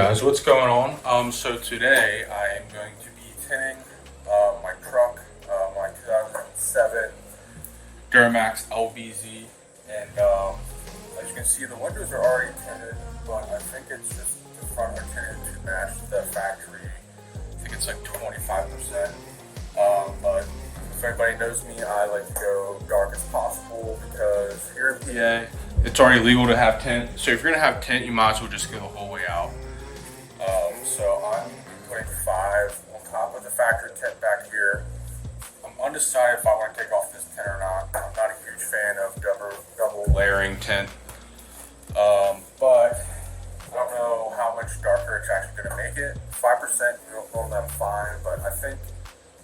guys, what's going on? So today I am going to be tinting my truck, my 2007 DURAMAX LBZ, and as you can see, the windows are already tinted, but I think it's just the front are tinted to match the factory. I think it's like 25%. But if everybody knows me, I like to go dark as possible because here in PA, it's already legal to have tint. So if you're gonna have tint, you might as well just go the whole way out. So I'm putting 5 on top of the factory tint back here. I'm undecided if I want to take off this tint or not. I'm not a huge fan of double layering tint. But I don't know how much darker it's actually going to make it. 5%, normally I'm fine, but I think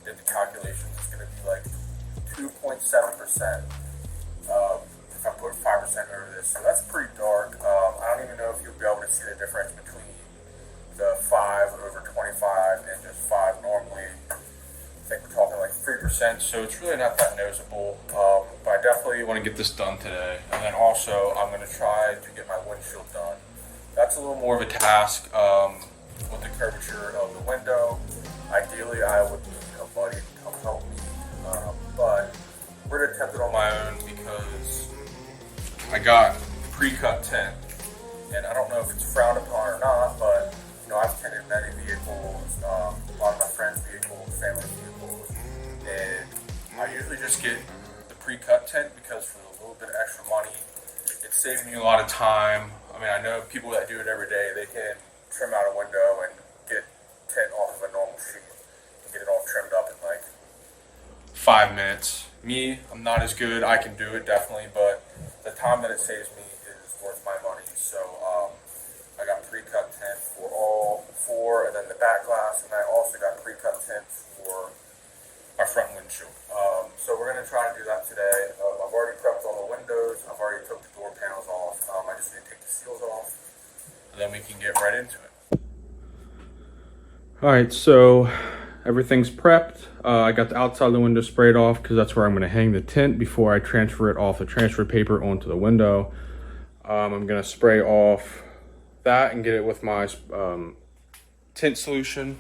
did the calculations, it's going to be like 2.7%. If I put 5% over this, so that's pretty dark. I don't even know if you'll be able to see the difference between the 5 over 25 and just 5 normally. I think we're talking like 3%, so it's really not that noticeable. But I definitely want to get this done today. And then also, I'm going to try to get my windshield done. That's a little more of a task with the curvature of the window. Ideally, I would need a buddy to come help me, but we're going to attempt it on my own because I got pre-cut tint, and I don't know if it's frowned upon or not, but you know, I've tinted many vehicles, a lot of my friends' vehicles, family vehicles, and I usually just get the pre-cut tint because for a little bit of extra money, it saves me a lot of time. I mean, I know people that do it every day, they can trim out a window and get tint off of a normal sheet and get it all trimmed up in like 5 minutes. Me, I'm not as good. I can do it definitely, but the time that it saves me is worth my money. So I got pre-cut tint for all 4, and then the back glass, and I also got pre-cut tint for my front windshield. So we're going to try and do that today. I've already prepped all the windows. I've already took the door panels off. I just need to take the seals off, and then we can get right into it. All right, so everything's prepped. I got the outside of the window sprayed off because that's where I'm going to hang the tint before I transfer it off the transfer paper onto the window. I'm going to spray off that and get it with my tint solution.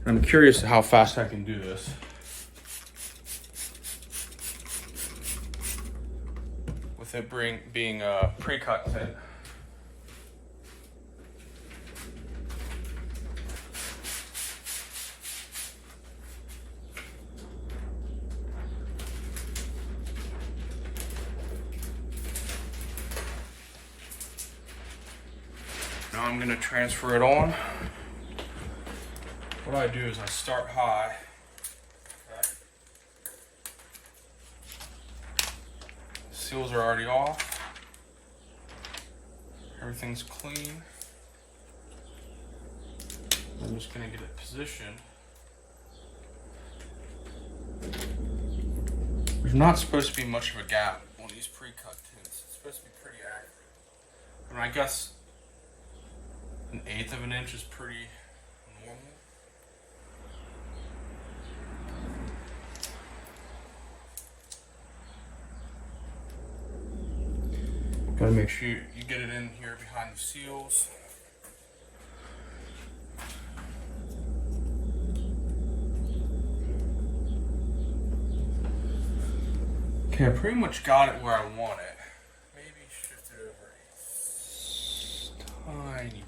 I'm curious how fast I can do this. With it being pre-cut tint. Now I'm going to transfer it on. What I do is I start high. Okay. Seals are already off. Everything's clean. I'm just going to get it positioned. There's not supposed to be much of a gap on these pre-cut tints. It's supposed to be pretty accurate. I mean, I guess 1/8 of an inch is pretty normal. Gotta make sure you get it in here behind the seals. Okay, I pretty much got it where I want it. Maybe shift it over a tiny bit.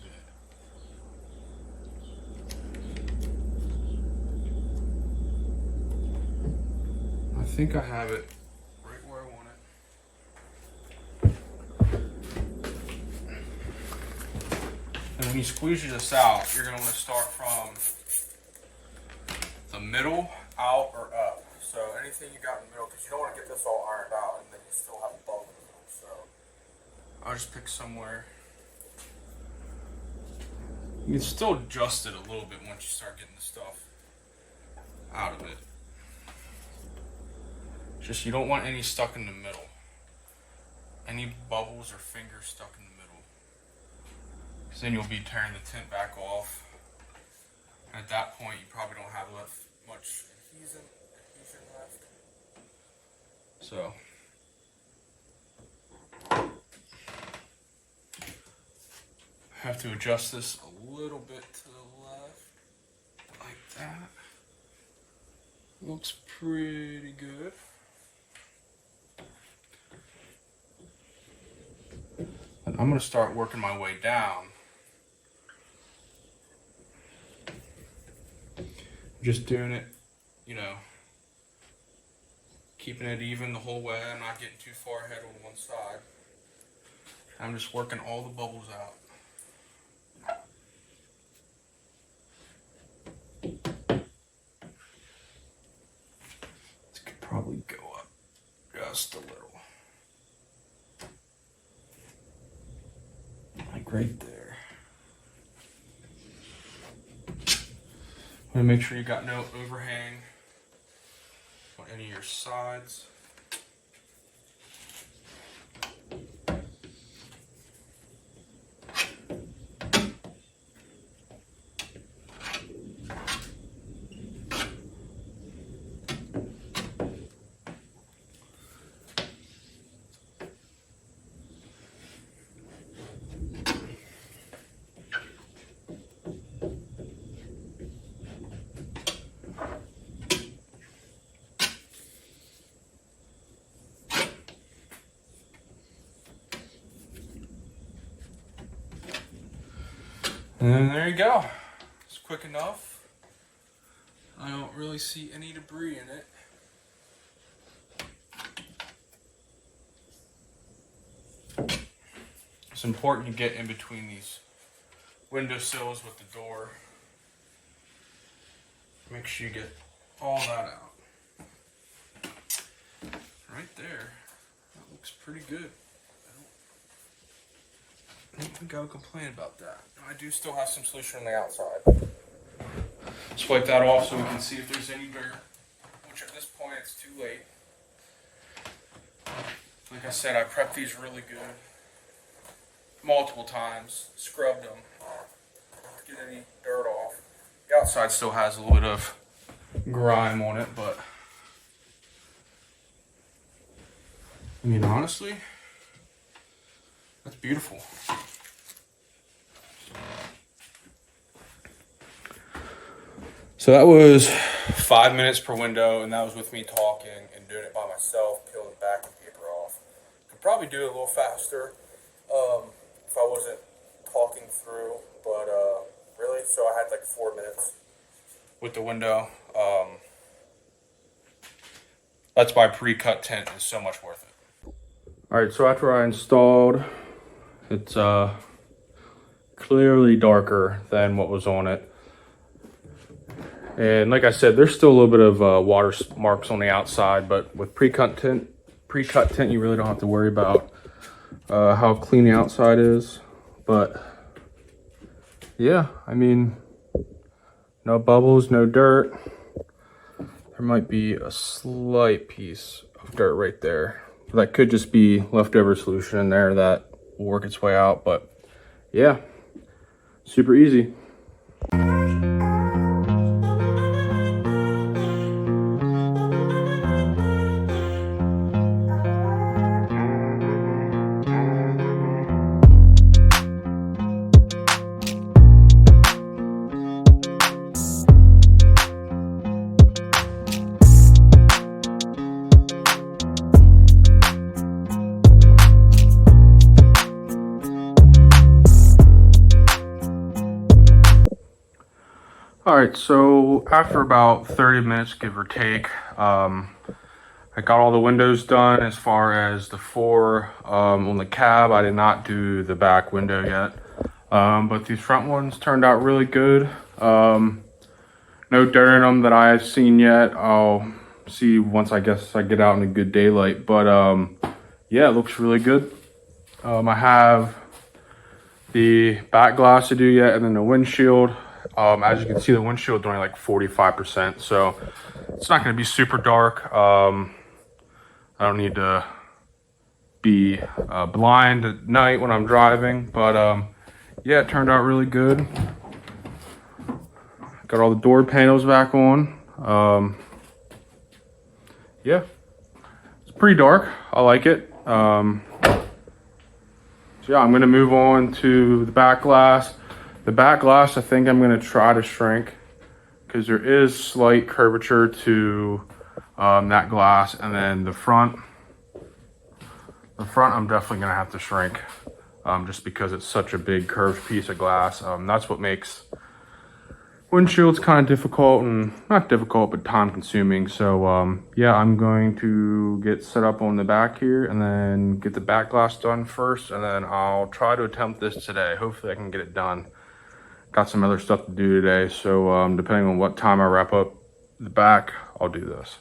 I think I have it right where I want it. And when you squeeze this out, you're going to want to start from the middle, out, or up. So anything you got in the middle, because you don't want to get this all ironed out and then you still have a bubble in the middle. So I'll just pick somewhere. You can still adjust it a little bit once you start getting the stuff out of it. Just you don't want any stuck in the middle. Any bubbles or fingers stuck in the middle. Because then you'll be tearing the tint back off. And at that point, you probably don't have much adhesion left. So Have to adjust this a little bit to the left, like that. Looks pretty good. And I'm gonna start working my way down. Just doing it, you know, keeping it even the whole way. I'm not getting too far ahead on one side. I'm just working all the bubbles out. This could probably go up just a little. Like right there. Want to make sure you got no overhang on any of your sides. And there you go. It's quick enough. I don't really see any debris in it. It's important to get in between these windowsills with the door. Make sure you get all that out. Right there. That looks pretty good. I don't think I would complain about that. I do still have some solution on the outside. Let's wipe that off so we can see if there's any dirt, which at this point it's too late. Like I said, I prepped these really good. Multiple times, scrubbed them, get any dirt off. The outside still has a little bit of grime on it, but I mean, honestly, that's beautiful. So that was 5 minutes per window, and that was with me talking and doing it by myself, peeling the backing paper off. Could probably do it a little faster if I wasn't talking through, but really, so I had like 4 minutes with the window. That's why pre-cut tint is so much worth it. All right, so after I installed, it's clearly darker than what was on it. And like I said, there's still a little bit of water marks on the outside, but with pre-cut tint, you really don't have to worry about how clean the outside is. But yeah, I mean, no bubbles, no dirt. There might be a slight piece of dirt right there. That could just be leftover solution in there that will work its way out. But yeah, super easy. All right, so after about 30 minutes, give or take, I got all the windows done as far as the 4 on the cab. I did not do the back window yet, but these front ones turned out really good. No dirt in them that I've seen yet. I'll see once I guess I get out in a good daylight, but yeah, it looks really good. I have the back glass to do yet, and then the windshield. As you can see, the windshield is only like 45%, so it's not going to be super dark. I don't need to be blind at night when I'm driving, but yeah, it turned out really good. Got all the door panels back on. Yeah, it's pretty dark. I like it. So yeah, I'm gonna move on to the back glass. The back glass, I think I'm gonna try to shrink because there is slight curvature to that glass, and then the front I'm definitely gonna have to shrink just because it's such a big curved piece of glass. That's what makes windshields kind of difficult, and not difficult, but time consuming. So yeah, I'm going to get set up on the back here and then get the back glass done first, and then I'll try to attempt this today. Hopefully I can get it done. Got some other stuff to do today, so depending on what time I wrap up the back, I'll do this.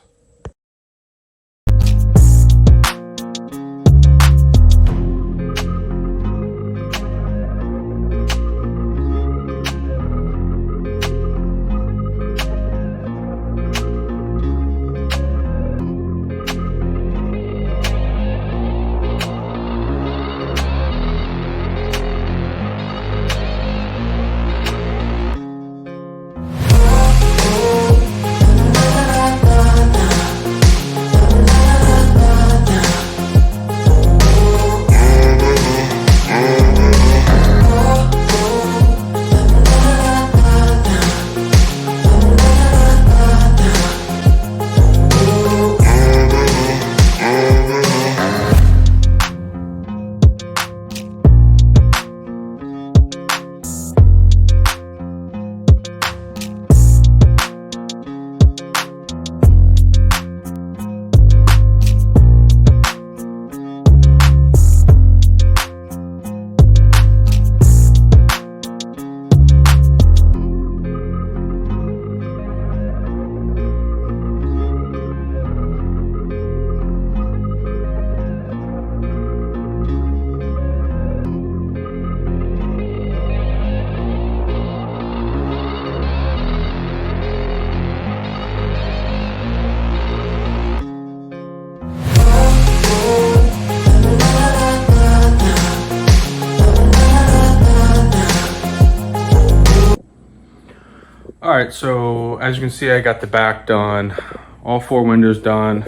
All right, so as you can see, I got the back done, all 4 windows done.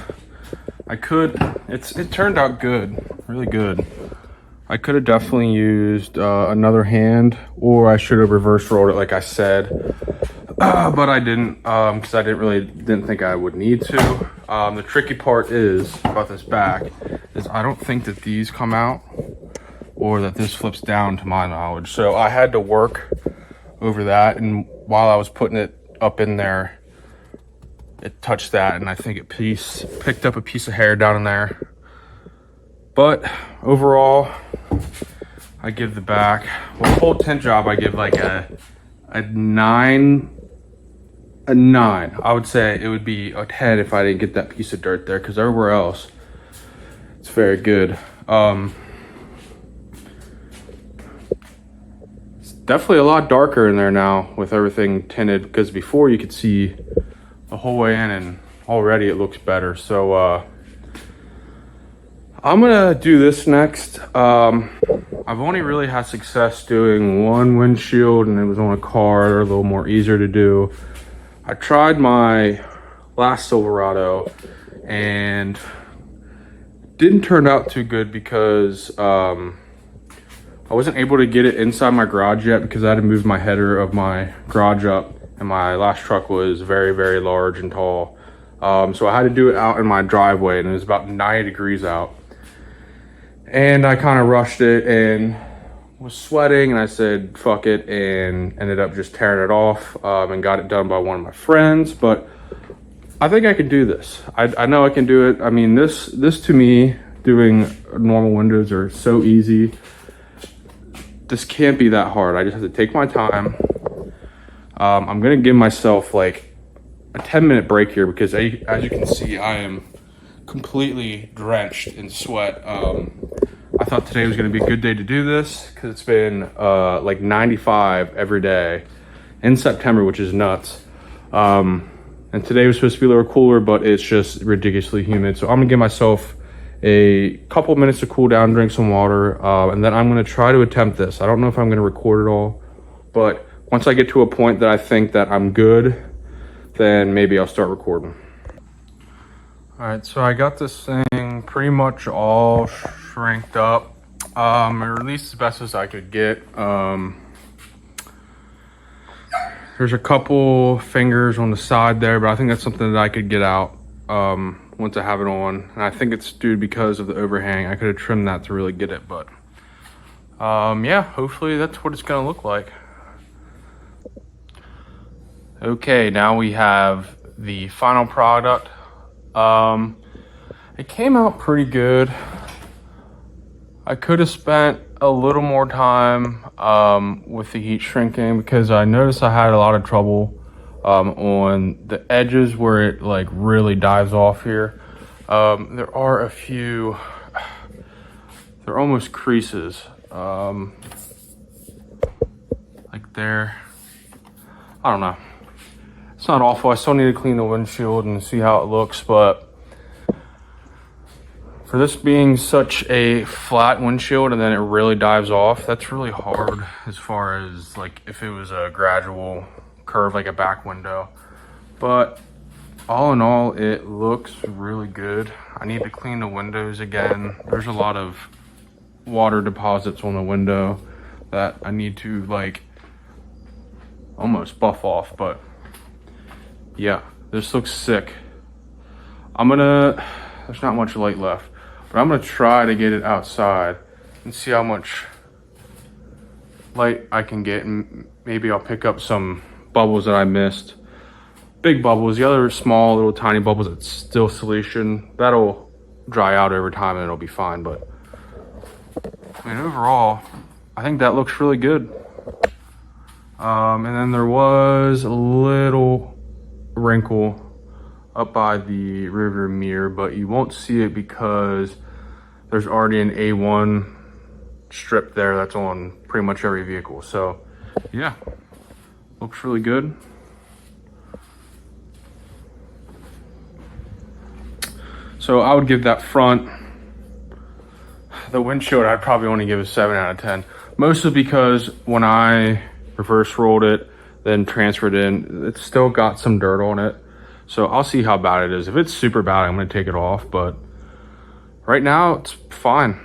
It turned out good, really good. I could have definitely used another hand, or I should have reverse rolled it like I said, but I didn't, because I didn't think I would need to. The tricky part is about this back is I don't think that these come out, or that this flips down to my knowledge. So I had to work over that, and while I was putting it up in there, it touched that, and I think it picked up a piece of hair down in there. But overall, I give the back, well, the whole tint job, I give like a 9. I would say it would be a 10 if I didn't get that piece of dirt there, because everywhere else, it's very good. It's definitely a lot darker in there now with everything tinted, because before you could see the whole way in, and already it looks better. So I'm gonna do this next. I've only really had success doing one windshield, and it was on a car. They're a little more easier to do. I tried my last Silverado and didn't turn out too good because I wasn't able to get it inside my garage yet, because I had to move my header of my garage up, and my last truck was very, very large and tall. So I had to do it out in my driveway, and it was about 90 degrees out. And I kind of rushed it and was sweating, and I said, fuck it, and ended up just tearing it off and got it done by one of my friends. But I think I can do this. I know I can do it. I mean, this to me, doing normal windows are so easy. This can't be that hard. I just have to take my time. I'm gonna give myself like a 10-minute break here, because as you can see, I am completely drenched in sweat. I thought today was going to be a good day to do this, because it's been like 95 every day in September, which is nuts. And today was supposed to be a little cooler, but it's just ridiculously humid. So I'm gonna give myself a couple minutes to cool down, drink some water, and then I'm gonna try to attempt this. I don't know if I'm gonna record it all, but once I get to a point that I think that I'm good, then maybe I'll start recording. All right, so I got this thing pretty much all shrinked up. Or at least as best as I could get. There's a couple fingers on the side there, but I think that's something that I could get out once I have it on. And I think it's due because of the overhang. I could have trimmed that to really get it, but yeah, hopefully that's what it's gonna look like. Okay, now we have the final product. It came out pretty good. I could have spent a little more time with the heat shrinking, because I noticed I had a lot of trouble on the edges where it like really dives off here. There are a few, they're almost creases, like there. I don't know. It's not awful. I still need to clean the windshield and see how it looks, but for this being such a flat windshield and then it really dives off, that's really hard as far as like if it was a gradual curve like a back window. But all in all, it looks really good. I need to clean the windows again. There's a lot of water deposits on the window that I need to like almost buff off, but yeah, this looks sick. There's not much light left, but I'm gonna try to get it outside and see how much light I can get, and maybe I'll pick up some bubbles that I missed. Big bubbles, the other small little tiny bubbles that's still solution, that'll dry out over time and it'll be fine. But I mean, overall, I think that looks really good. And then there was a little wrinkle up by the rearview mirror, but you won't see it because there's already an A1 strip there that's on pretty much every vehicle. So yeah, looks really good. So I would give that front, the windshield, I'd probably only give a 7 out of 10, mostly because when I reverse rolled it, then transferred in, it's still got some dirt on it. So I'll see how bad it is. If it's super bad, I'm gonna take it off, but right now it's fine.